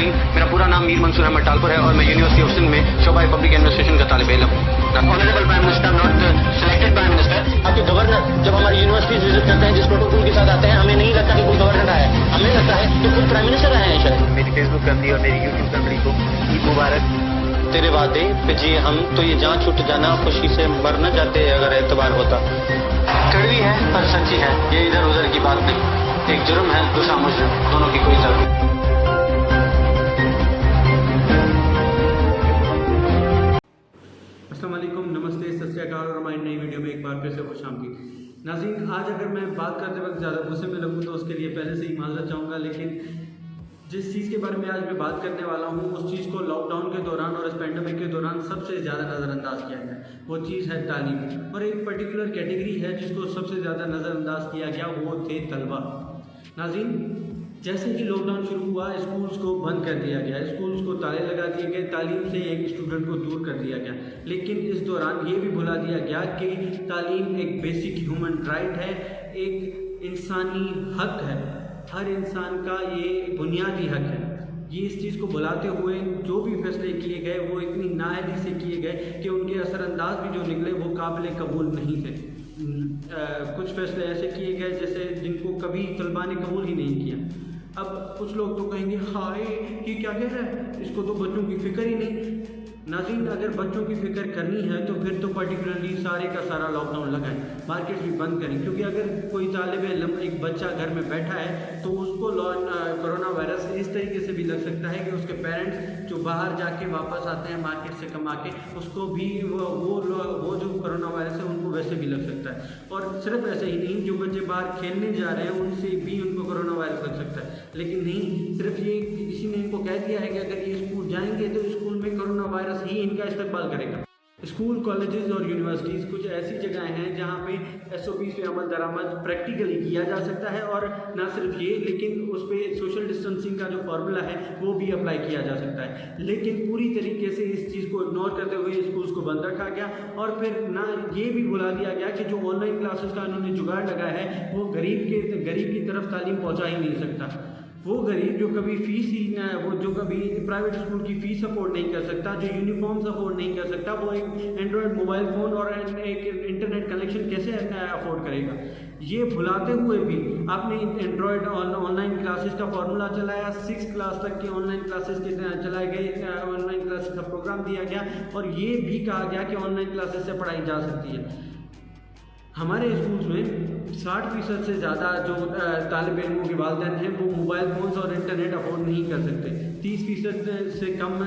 नाज़रीन, मेरा पूरा नाम मीर मंसूर अहमद टालपुर है और मैं यूनिवर्सिटी ऑफ सिंध में शोबा पब्लिक एडमिनिस्ट्रेशन का तालिब इल्म हूँ। Honourable prime minister, not selected prime minister. आपके गवर्नर जब हमारी यूनिवर्सिटीज विजिट करते हैं, जिस प्रोटोकॉल के साथ आते हैं, हमें नहीं लगता कि कोई गवर्नर आया है, हमें लगता है कि खुद प्राइम मिनिस्टर आए हैं शायद। मेरी फेसबुक फैमिली और मेरी यूट्यूब फैमिली को ईद मुबारक। तेरे वादे पे जी हम तो ये जान छूट जाना, खुशी से मर न जाते अगर एतबार होता। कड़वी है पर सच्ची है, ये इधर उधर की बात नहीं। एक जुर्म है, दूसरा मुजरिम, दोनों की कोई जरूरत नहीं। अस्सलाम वालेकुम, नमस्ते, सत श्री अकाल और हमारी नई वीडियो में एक बार फिर से खुशामदीद। नाज़रीन, आज अगर मैं बात करते वक्त ज़्यादा गुस्से में लगूँ तो उसके लिए पहले से ही माजरत चाहूँगा, लेकिन जिस चीज़ के बारे में आज मैं बात करने वाला हूँ उस चीज़ को लॉकडाउन के दौरान और इस पेंडेमिक के दौरान सबसे ज़्यादा नज़रअंदाज किया गया। वो चीज़ है तालीम, और एक पर्टिकुलर कैटेगरी है जिसको सबसे ज़्यादा नज़रअंदाज किया गया, वो थे तलबा। नाज़रीन, जैसे ही लॉकडाउन शुरू हुआ, स्कूल्स को बंद कर दिया गया, स्कूल्स को ताले लगा दिए गए, तालीम से एक स्टूडेंट को दूर कर दिया गया। लेकिन इस दौरान ये भी भुला दिया गया कि तालीम एक बेसिक ह्यूमन राइट है, एक इंसानी हक है, हर इंसान का ये बुनियादी हक है। ये इस चीज़ को भुलाते हुए जो भी फैसले किए गए वो इतनी नाअहली से किए गए कि उनके असरअंदाज भी जो निकले वो काबिल कबूल नहीं थे। कुछ फैसले ऐसे किए गए जैसे जिनको कभी तलबा ने कबूल ही नहीं किया। अब कुछ लोग तो कहेंगे हाय ये क्या कह रहा है, इसको तो बच्चों की फ़िक्र ही नहीं। नाज़रीन, अगर बच्चों की फ़िक्र करनी है तो फिर तो पर्टिकुलरली सारे का सारा लॉकडाउन लगाएं, मार्केट भी बंद करें, क्योंकि अगर कोई तालिब इल्म, एक बच्चा घर में बैठा है तो उसको कोरोना वायरस इस तरीके से भी लग सकता है कि उसके पेरेंट्स जो बाहर जाके वापस आते हैं मार्केट से कमा के, उसको भी वो जो कोरोना वायरस है उनको वैसे भी लग सकता है। और सिर्फ ऐसे ही नहीं, जो बच्चे बाहर खेलने जा रहे हैं उनसे भी उनको कोरोना वायरस लग सकता है। लेकिन नहीं, सिर्फ ये किसी ने इनको कह दिया है कि अगर ये स्कूल जाएंगे तो स्कूल में कोरोना वायरस ही इनका इस्तेमाल करेगा। स्कूल, कॉलेजेस और यूनिवर्सिटीज़ कुछ ऐसी जगह हैं जहाँ पे SOPs पे अमल दरामद प्रैक्टिकली किया जा सकता है, और ना सिर्फ ये, लेकिन उस पर सोशल डिस्टेंसिंग का जो फार्मूला है वो भी अप्लाई किया जा सकता है। लेकिन पूरी तरीके से इस चीज़ को इग्नोर करते हुए स्कूल्स को बंद रखा गया, और फिर ना ये भी भुला दिया गया कि जो ऑनलाइन क्लासेस का इन्होंने जुगाड़ लगाया है वो गरीब की तरफ तालीम पहुँचा ही नहीं सकता। वो गरीब जो कभी फीस ही ना, वो जो कभी प्राइवेट स्कूल की फ़ीस अफोर्ड नहीं कर सकता, जो यूनिफॉर्म्स अफोर्ड नहीं कर सकता, वो एक एंड्रॉयड मोबाइल फ़ोन और एक इंटरनेट कनेक्शन कैसे अफोर्ड करेगा। ये भुलाते हुए भी आपने एंड्रॉयड ऑनलाइन क्लासेस का फार्मूला चलाया, 6 क्लास तक की ऑनलाइन क्लासेस के चलाए गए, ऑनलाइन क्लासेस का प्रोग्राम दिया गया, और ये भी कहा गया कि ऑनलाइन क्लासेस से पढ़ाई जा सकती है। हमारे स्कूल्स में 60% से ज़्यादा जो तालिब इल्मों के वालिदैन हैं वो मोबाइल फ़ोन्स और इंटरनेट अफोर्ड नहीं कर सकते। 30% से कम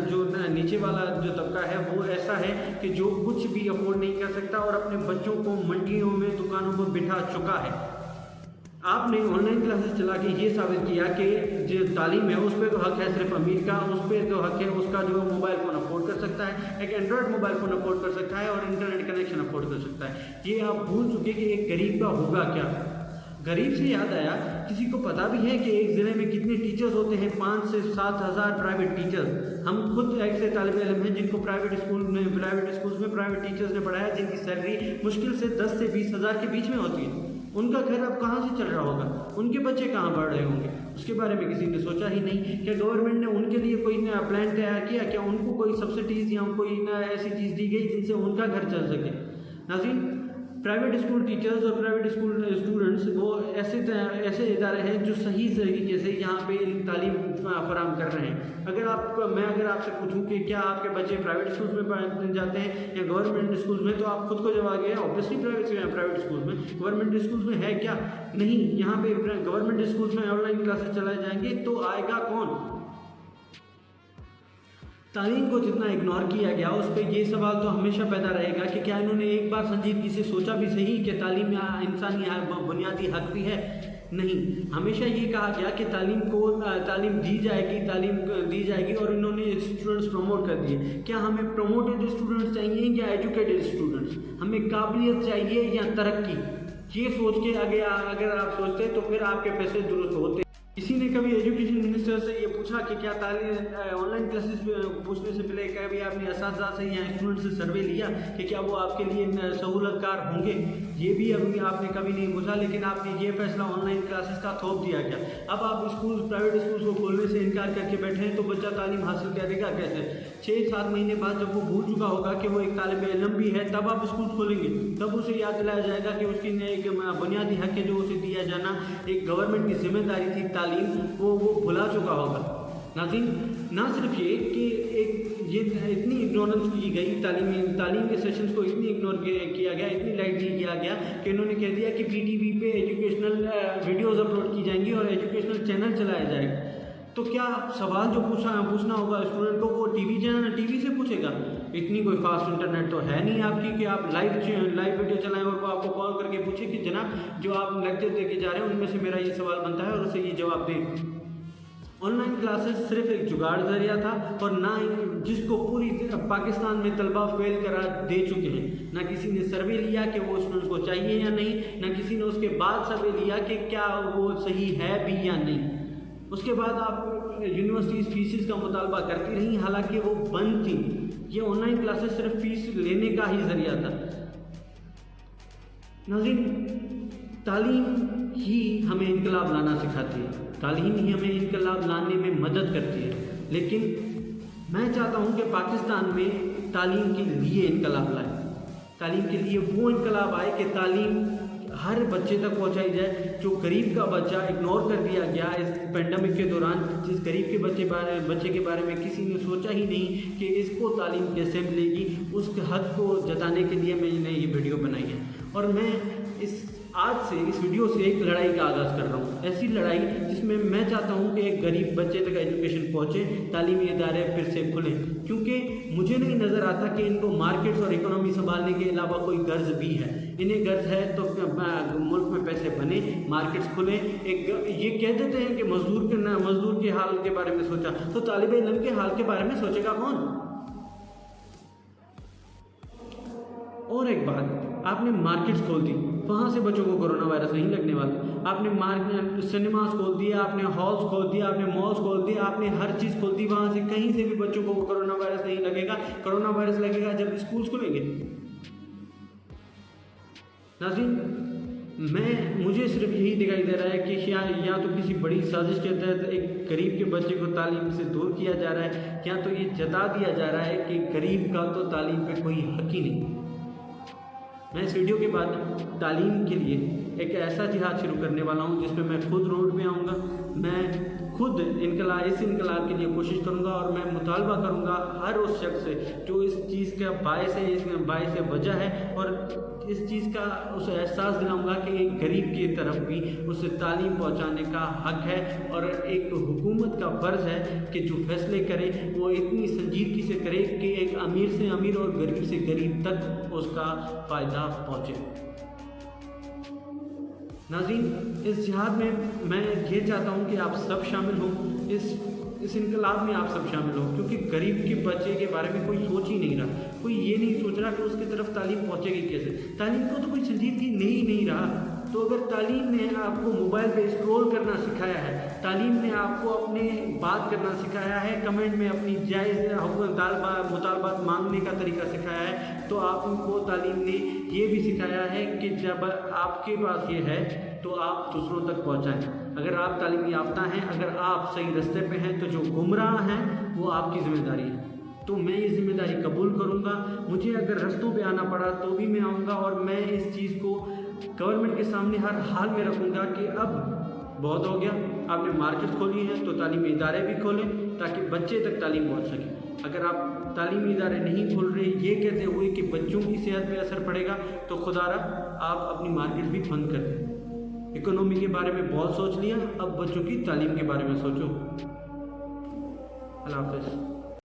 जो नीचे वाला जो तबका है वो ऐसा है कि जो कुछ भी अफोर्ड नहीं कर सकता और अपने बच्चों को मंडियों में, दुकानों पर बिठा चुका है। आपने ऑनलाइन क्लासेस चला के ये साबित किया कि जो तालीम है उस पर तो हक है सिर्फ अमीर का, उस पर तो हक है उसका जो मोबाइल फ़ोन अफोर्ड कर सकता है, एक एंड्रॉयड मोबाइल फ़ोन अफोर्ड कर सकता है और इंटरनेट कनेक्शन अफोर्ड कर सकता है। ये आप भूल चुके कि एक गरीब का होगा क्या। गरीब से याद आया, किसी को पता भी है कि एक ज़िले में कितने टीचर्स होते हैं? 5 से 7 हज़ार प्राइवेट टीचर्स। हम खुद ऐसे तालिब इल्म हैं जिनको प्राइवेट स्कूल्स में प्राइवेट टीचर्स ने पढ़ाया, जिनकी सैलरी मुश्किल से 10 से 20 हज़ार के बीच में होती है। उनका घर अब कहाँ से चल रहा होगा? उनके बच्चे कहाँ पढ़ रहे होंगे? उसके बारे में किसी ने सोचा ही नहीं। क्या गवर्नमेंट ने उनके लिए कोई नया प्लान तैयार किया? क्या उनको कोई सब्सिडीज़ या कोई ऐसी चीज़ दी गई जिनसे उनका घर चल सके? नाज़रीन, प्राइवेट स्कूल टीचर्स और प्राइवेट स्कूल स्टूडेंट्स वो ऐसे इदारे हैं जो सही तरीके से यहाँ पे तालीम फराहम कर रहे हैं। मैं अगर आपसे पूछूं कि क्या आपके बच्चे प्राइवेट स्कूल्स में पढ़ने जाते हैं या गवर्नमेंट स्कूल्स में, तो आप खुद को जवाब है ऑब्वियसली प्राइवेट स्कूल्स में। गवर्नमेंट स्कूल्स में है क्या? नहीं। यहाँ पे गवर्नमेंट स्कूल्स में ऑनलाइन क्लासेस चलाए जाएंगे तो आएगा कौन? तालीम को जितना इग्नोर किया गया उस पर ये सवाल तो हमेशा पैदा रहेगा कि क्या इन्होंने एक बार संजीदगी से सोचा भी सही कि तालीम इंसानी बुनियादी हक भी है? नहीं। हमेशा ये कहा गया कि तालीम दी जाएगी और इन्होंने स्टूडेंट्स प्रमोट कर दिए। क्या हमें प्रमोटेड स्टूडेंट्स चाहिए या एजुकेटेड स्टूडेंट्स? हमें काबिलियत चाहिए या तरक्की? ये सोच के अगर आप सोचते तो फिर आपके फैसले दुरुस्त होते। किसी ने कभी एजुकेशन मिनिस्टर से ये पूछा कि क्या ऑनलाइन क्लासेस पूछने से पहले कभी आपने असातिज़ा से या स्टूडेंट से सर्वे लिया कि क्या वो आपके लिए सहूलतकार होंगे? ये भी अभी आपने कभी नहीं पूछा, लेकिन आपने ये फैसला ऑनलाइन क्लासेस का थोप दिया गया। अब आप स्कूल, प्राइवेट स्कूल को खोलने से इनकार करके बैठे हैं, तो बच्चा तालीम हासिल करेगा कैसे? 6-7 महीने बाद जब वो भूल चुका होगा कि वो एक तालिब इल्म भी है, तब आप स्कूल खोलेंगे, तब उसे याद दिलाया जाएगा कि उसकी एक बुनियादी हक है जो उसे दिया जाना एक गवर्नमेंट की जिम्मेदारी थी तालीम, वो भुला चुका होगा। नाज़रीन, ना सिर्फ ये कि ये इतनी इग्नोरेंस की गई, तालीम के सेशंस को इतनी इग्नोर किया गया, इतनी लाइटली किया गया कि इन्होंने कह दिया कि PTV पे एजुकेशनल वीडियोज़ अपलोड की जाएंगी और एजुकेशनल चैनल चलाया जाएगा। तो क्या सवाल जो पूछना होगा स्टूडेंट को, वो टीवी से पूछेगा? इतनी कोई फास्ट इंटरनेट तो है नहीं आपकी कि आप लाइव वीडियो चलाएं और वो आपको कॉल करके पूछे कि जनाब जो आप लेक्चर दे के जा रहे हैं उनमें से मेरा ये सवाल बनता है और उसे ये जवाब दें। ऑनलाइन क्लासेस सिर्फ एक जुगाड़ जरिया था और ना जिसको पूरी पाकिस्तान में तलबा फेल करा दे चुके हैं। ना किसी ने सर्वे लिया कि वो स्टूडेंट्स को चाहिए या नहीं, ना किसी ने उसके बाद सर्वे लिया कि क्या वो सही है भी या नहीं। उसके बाद आप यूनिवर्सिटीज़ फीसिस का मुतालबा करती रही, हालांकि वो बंद थी। ये ऑनलाइन क्लासेस सिर्फ फीस लेने का ही जरिया था। नाज़रीन, तालीम ही हमें इनकलाब लाना सिखाती है, तालीम ही हमें इनकलाब लाने में मदद करती है, लेकिन मैं चाहता हूँ कि पाकिस्तान में तालीम के लिए इनकलाब लाए, तालीम के लिए वो इनकलाब आए कि तालीम हर बच्चे तक पहुंचाई जाए। जो गरीब का बच्चा इग्नोर कर दिया गया इस पेंडेमिक के दौरान, जिस गरीब के बच्चे के बारे में किसी ने सोचा ही नहीं कि इसको तालीम कैसे मिलेगी, उस हक को जताने के लिए मैंने ये वीडियो बनाई है। और मैं आज से इस वीडियो से एक लड़ाई का आगाज़ कर रहा हूँ, ऐसी लड़ाई जिसमें मैं चाहता हूँ कि एक गरीब बच्चे तक एजुकेशन पहुँचे, तालीमी इदारे फिर से खुलें, क्योंकि मुझे नहीं नज़र आता कि इनको मार्केट्स और इकोनॉमी संभालने के अलावा कोई गर्ज भी है। इन्हें गर्ज है तो मुल्क में पैसे बने, मार्केट्स खुलें। ये कह देते हैं कि मजदूर के हाल के बारे में सोचा, तो तालिब इल्म के हाल के बारे में सोचेगा कौन? और एक बात, आपने मार्केट्स खोल दी, वहाँ से बच्चों को कोरोना वायरस नहीं लगने वाला। आपने सिनेमास खोल दिए, आपने हॉल्स खोल दिया, आपने मॉल्स खोल दिए, आपने हर चीज़ खोल दी, वहाँ से कहीं से भी बच्चों को कोरोना वायरस नहीं लगेगा। कोरोना वायरस लगेगा जब स्कूल्स खुलेंगे। नाज़रीन, मुझे सिर्फ यही दिखाई दे रहा है कि या तो किसी बड़ी साजिश के तहत एक गरीब के बच्चे को तालीम से दूर किया जा रहा है, या तो ये जता दिया जा रहा है कि गरीब का तो तालीम पे कोई हक ही नहीं। मैं इस वीडियो के बाद तालीम के लिए एक ऐसा जिहाद शुरू करने वाला हूँ जिसमें मैं खुद रोड पे आऊँगा, मैं खुद इस इनकलाब के लिए कोशिश करूँगा और मैं मुतालबा करूँगा हर उस शख्स से जो इस चीज़ का बायस है, इस बायस वजह है, और इस चीज़ का उसे एहसास दिलाऊंगा कि एक गरीब की तरफ भी उसे तालीम पहुंचाने का हक है, और एक हुकूमत का फ़र्ज़ है कि जो फैसले करे वो इतनी संजीदगी से करे कि एक अमीर से अमीर और गरीब से गरीब तक उसका फ़ायदा पहुंचे। नाज़रीन, इस जिहाद में मैं ये चाहता हूँ कि आप सब शामिल हों, इस इनकलाब में आप सब शामिल हो, क्योंकि गरीब के बच्चे के बारे में कोई सोच ही नहीं रहा। कोई ये नहीं सोच रहा कि उसकी तरफ तालीम पहुंचेगी कैसे। तालीम को तो कोई संजीदगी नहीं रहा। तो अगर तालीम ने आपको मोबाइल पे स्क्रॉल करना सिखाया है, तालीम ने आपको अपने बात करना सिखाया है, कमेंट में अपनी जायज़ मुतालबात मांगने का तरीका सिखाया है, तो आपको तालीम ने ये भी सिखाया है कि जब आपके पास ये है तो आप दूसरों तक पहुंचाएं। अगर आप तालीम याफ्ता हैं, अगर आप सही रास्ते पे हैं, तो जो गुमराह हैं वो आपकी ज़िम्मेदारी है। तो मैं ये जिम्मेदारी कबूल करूँगा। मुझे अगर रास्तों पे आना पड़ा तो भी मैं आऊँगा, और मैं इस चीज़ को गवर्नमेंट के सामने हर हाल में रखूँगा कि अब बहुत हो गया, आपने मार्केट खोली है तो तालीमी इदारे भी खोलें ताकि बच्चे तक तालीम पहुँच सके। अगर आप तालीमी इदारे नहीं खोल रहे ये कहते हुए कि बच्चों की सेहत पे असर पड़ेगा, तो खुदारा आप अपनी मार्केट भी बंद कर दें। इकोनॉमी के बारे में बहुत सोच लिया, अब बच्चों की तालीम के बारे में सोचो। अल्लाह हाफ़िज़।